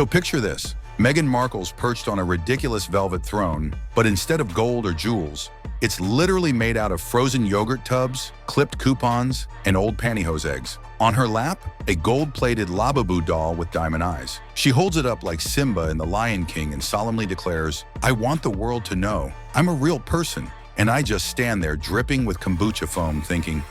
So picture this. Meghan Markle's perched on a ridiculous velvet throne, but instead of gold or jewels, it's literally made out of frozen yogurt tubs, clipped coupons, and old pantyhose eggs. On her lap, a gold-plated Labubu doll with diamond eyes. She holds it up like Simba in The Lion King and solemnly declares, "I want the world to know I'm a real person." And I just stand there dripping with kombucha foam thinking,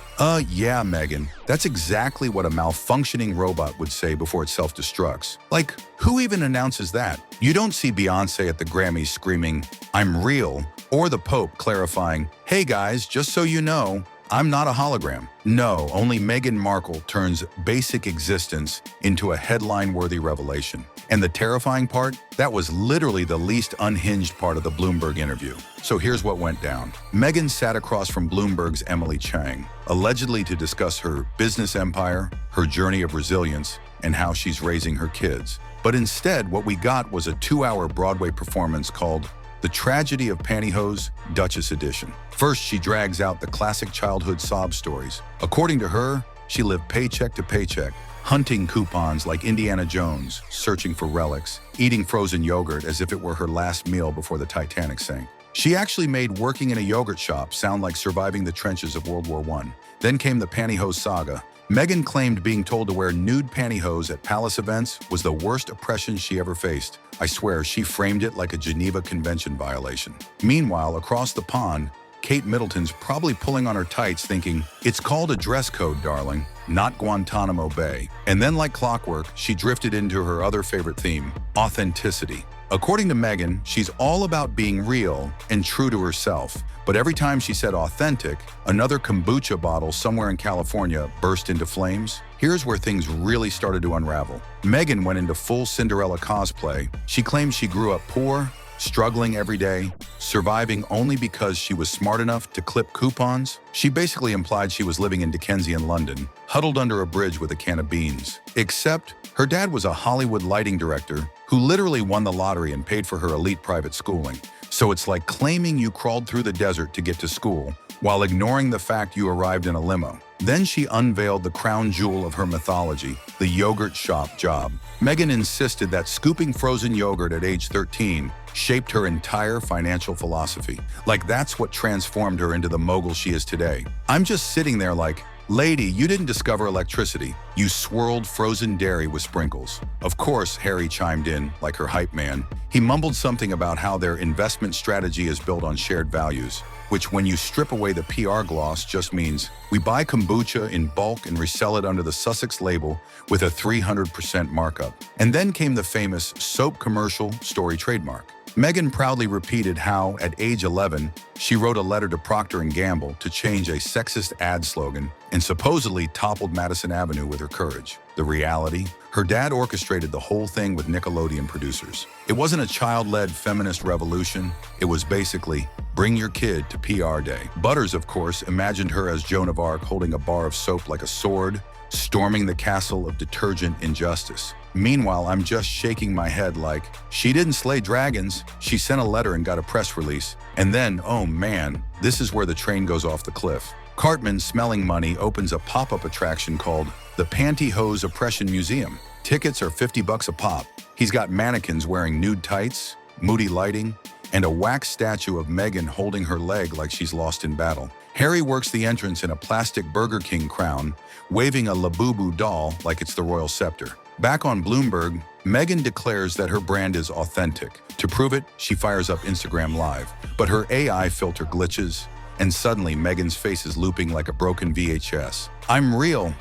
yeah, Meghan, that's exactly what a malfunctioning robot would say before it self-destructs. Like, who even announces that? You don't see Beyoncé at the Grammys screaming, "I'm real," or the Pope clarifying, "Hey guys, just so you know, I'm not a hologram." No, only Meghan Markle turns basic existence into a headline-worthy revelation. And the terrifying part? That was literally the least unhinged part of the Bloomberg interview. So here's what went down. Meghan sat across from Bloomberg's Emily Chang, allegedly to discuss her business empire, her journey of resilience, and how she's raising her kids. But instead, what we got was a 2-hour Broadway performance called The Tragedy of Pantyhose, Duchess Edition. First, she drags out the classic childhood sob stories. According to her, she lived paycheck to paycheck, hunting coupons like Indiana Jones, searching for relics, eating frozen yogurt as if it were her last meal before the Titanic sank. She actually made working in a yogurt shop sound like surviving the trenches of World War I. Then came the Pantyhose saga. Meghan claimed being told to wear nude pantyhose at palace events was the worst oppression she ever faced. I swear, she framed it like a Geneva Convention violation. Meanwhile, across the pond, Kate Middleton's probably pulling on her tights thinking, "It's called a dress code, darling, not Guantanamo Bay." And then like clockwork, she drifted into her other favorite theme, authenticity. According to Meghan, she's all about being real and true to herself. But every time she said authentic, another kombucha bottle somewhere in California burst into flames. Here's where things really started to unravel. Meghan went into full Cinderella cosplay. She claimed she grew up poor, struggling every day, surviving only because she was smart enough to clip coupons. She basically implied she was living in Dickensian London, huddled under a bridge with a can of beans. Except, her dad was a Hollywood lighting director who literally won the lottery and paid for her elite private schooling. So it's like claiming you crawled through the desert to get to school, while ignoring the fact you arrived in a limo. Then she unveiled the crown jewel of her mythology, the yogurt shop job. Meghan insisted that scooping frozen yogurt at age 13 shaped her entire financial philosophy. Like that's what transformed her into the mogul she is today. I'm just sitting there like, "Lady, you didn't discover electricity. You swirled frozen dairy with sprinkles." Of course, Harry chimed in, like her hype man. He mumbled something about how their investment strategy is built on shared values, which when you strip away the PR gloss just means we buy kombucha in bulk and resell it under the Sussex label with a 300% markup. And then came the famous soap commercial story trademark. Meghan proudly repeated how, at age 11, she wrote a letter to Procter & Gamble to change a sexist ad slogan and supposedly toppled Madison Avenue with her courage. The reality? Her dad orchestrated the whole thing with Nickelodeon producers. It wasn't a child-led feminist revolution. It was basically, bring your kid to PR day. Butters, of course, imagined her as Joan of Arc holding a bar of soap like a sword, storming the castle of detergent injustice. Meanwhile, I'm just shaking my head like, she didn't slay dragons, she sent a letter and got a press release. And then, oh man, this is where the train goes off the cliff. Cartman, smelling money, opens a pop-up attraction called the Pantyhose Oppression Museum. Tickets are $50 a pop. He's got mannequins wearing nude tights, moody lighting, and a wax statue of Meghan holding her leg like she's lost in battle. Harry works the entrance in a plastic Burger King crown, waving a Labubu doll like it's the royal scepter. Back on Bloomberg, Meghan declares that her brand is authentic. To prove it, she fires up Instagram Live. But her AI filter glitches, and suddenly Meghan's face is looping like a broken VHS. I'm real,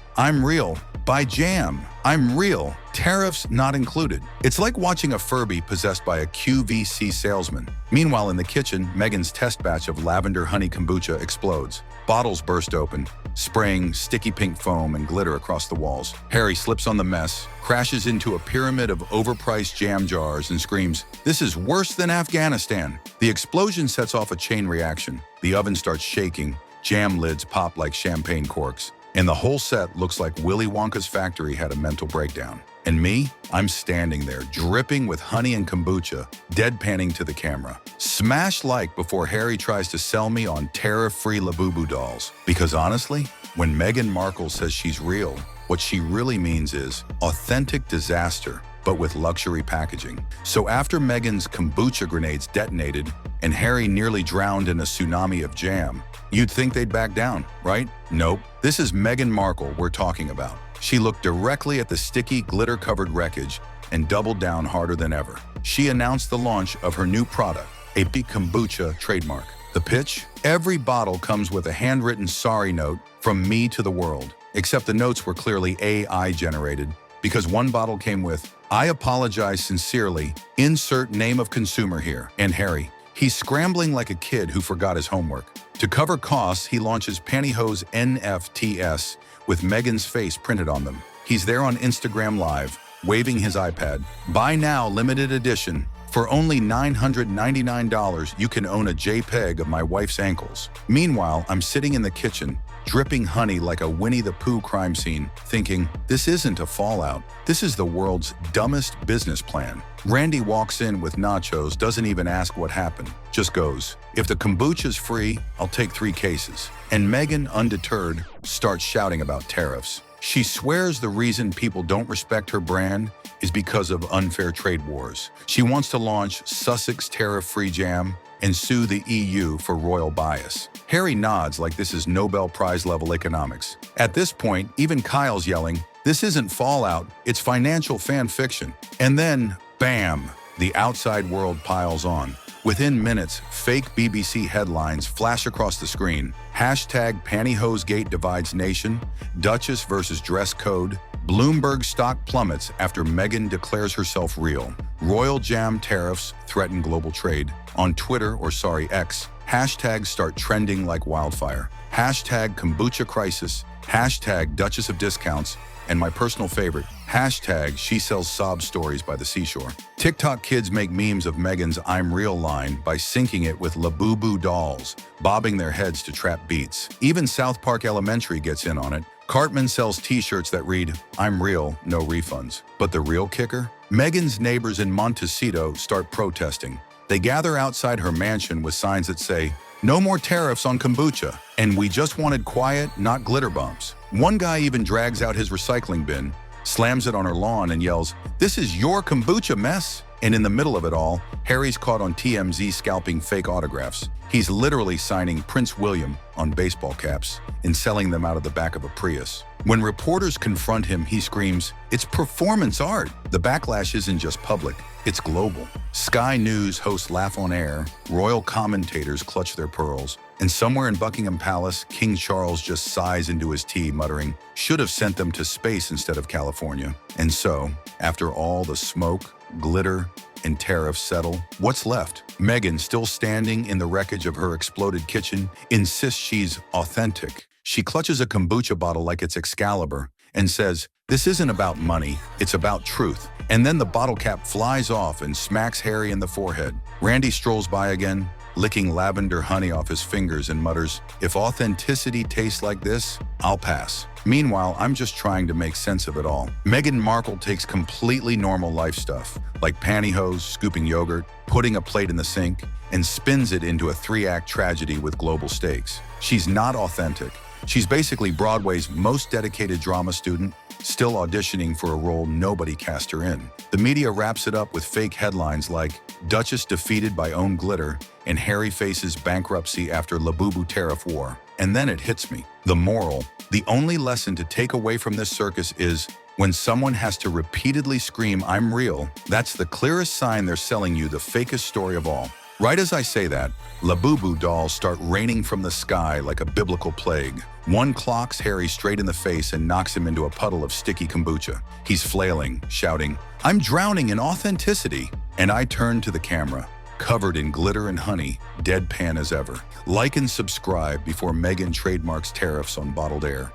by jam, I'm real, tariffs not included. It's like watching a Furby possessed by a QVC salesman. Meanwhile, in the kitchen, Meghan's test batch of lavender honey kombucha explodes. Bottles burst open, spraying sticky pink foam and glitter across the walls. Harry slips on the mess, crashes into a pyramid of overpriced jam jars and screams, "This is worse than Afghanistan." The explosion sets off a chain reaction. The oven starts shaking, jam lids pop like champagne corks, and the whole set looks like Willy Wonka's factory had a mental breakdown. And me? I'm standing there, dripping with honey and kombucha, deadpanning to the camera. Smash like before Harry tries to sell me on tariff-free Labubu dolls. Because honestly, when Meghan Markle says she's real, what she really means is authentic disaster. but with luxury packaging. So after Meghan's kombucha grenades detonated and Harry nearly drowned in a tsunami of jam, you'd think they'd back down, right? Nope. This is Meghan Markle we're talking about. She looked directly at the sticky, glitter-covered wreckage and doubled down harder than ever. She announced the launch of her new product, a big kombucha trademark. The pitch? Every bottle comes with a handwritten sorry note from me to the world, except the notes were clearly AI generated because one bottle came with, "I apologize sincerely, insert name of consumer here," and Harry. He's scrambling like a kid who forgot his homework. To cover costs, he launches Pantyhose NFTs with Meghan's face printed on them. He's there on Instagram Live, waving his iPad. Buy now, limited edition. For only $999, you can own a JPEG of my wife's ankles. Meanwhile, I'm sitting in the kitchen, dripping honey like a Winnie the Pooh crime scene, thinking, this isn't a fallout. This is the world's dumbest business plan. Randy walks in with nachos, doesn't even ask what happened, just goes, "If the kombucha's free, I'll take 3 cases." And Meghan, undeterred, starts shouting about tariffs. She swears the reason people don't respect her brand is because of unfair trade wars. She wants to launch Sussex tariff-free jam and sue the EU for royal bias. Harry nods like this is Nobel Prize-level economics. At this point, even Kyle's yelling, "This isn't fallout, it's financial fan fiction." And then, bam, the outside world piles on. Within minutes, fake BBC headlines flash across the screen. Hashtag Pantyhosegate divides nation, Duchess versus dress code, Bloomberg stock plummets after Meghan declares herself real, royal jam tariffs threaten global trade. On Twitter, X, hashtags start trending like wildfire. Hashtag kombucha crisis, hashtag Duchess of discounts, and my personal favorite, hashtag she sells sob stories by the seashore. TikTok kids make memes of Meghan's "I'm real" line by syncing it with Labubu dolls, bobbing their heads to trap beats. Even South Park Elementary gets in on it. Cartman sells t-shirts that read, "I'm real, no refunds." But the real kicker? Meghan's neighbors in Montecito start protesting. They gather outside her mansion with signs that say, "No more tariffs on kombucha," and "We just wanted quiet, not glitter bumps." One guy even drags out his recycling bin, slams it on her lawn and yells, "This is your kombucha mess?" And in the middle of it all, Harry's caught on TMZ scalping fake autographs. He's literally signing Prince William on baseball caps and selling them out of the back of a Prius. When reporters confront him, he screams, "It's performance art." The backlash isn't just public, it's global. Sky News hosts laugh on air, royal commentators clutch their pearls, and somewhere in Buckingham Palace, King Charles just sighs into his tea, muttering, "Should have sent them to space instead of California." And so, after all the smoke, glitter, and tariffs settle, what's left? Meghan, still standing in the wreckage of her exploded kitchen, insists she's authentic. She clutches a kombucha bottle like it's Excalibur and says, "This isn't about money, it's about truth." And then the bottle cap flies off and smacks Harry in the forehead. Randy strolls by again, licking lavender honey off his fingers, and mutters, "If authenticity tastes like this, I'll pass." Meanwhile, I'm just trying to make sense of it all. Meghan Markle takes completely normal life stuff, like pantyhose, scooping yogurt, putting a plate in the sink, and spins it into a 3-act tragedy with global stakes. She's not authentic. She's basically Broadway's most dedicated drama student, still auditioning for a role nobody cast her in. The media wraps it up with fake headlines like, "Duchess defeated by own glitter," and "Harry faces bankruptcy after Labubu tariff war." And then it hits me. The moral, the only lesson to take away from this circus is, when someone has to repeatedly scream, "I'm real," that's the clearest sign they're selling you the fakest story of all. Right as I say that, Labubu dolls start raining from the sky like a biblical plague. One clocks Harry straight in the face and knocks him into a puddle of sticky kombucha. He's flailing, shouting, "I'm drowning in authenticity." And I turn to the camera, covered in glitter and honey, deadpan as ever. Like and subscribe before Meghan trademarks tariffs on bottled air.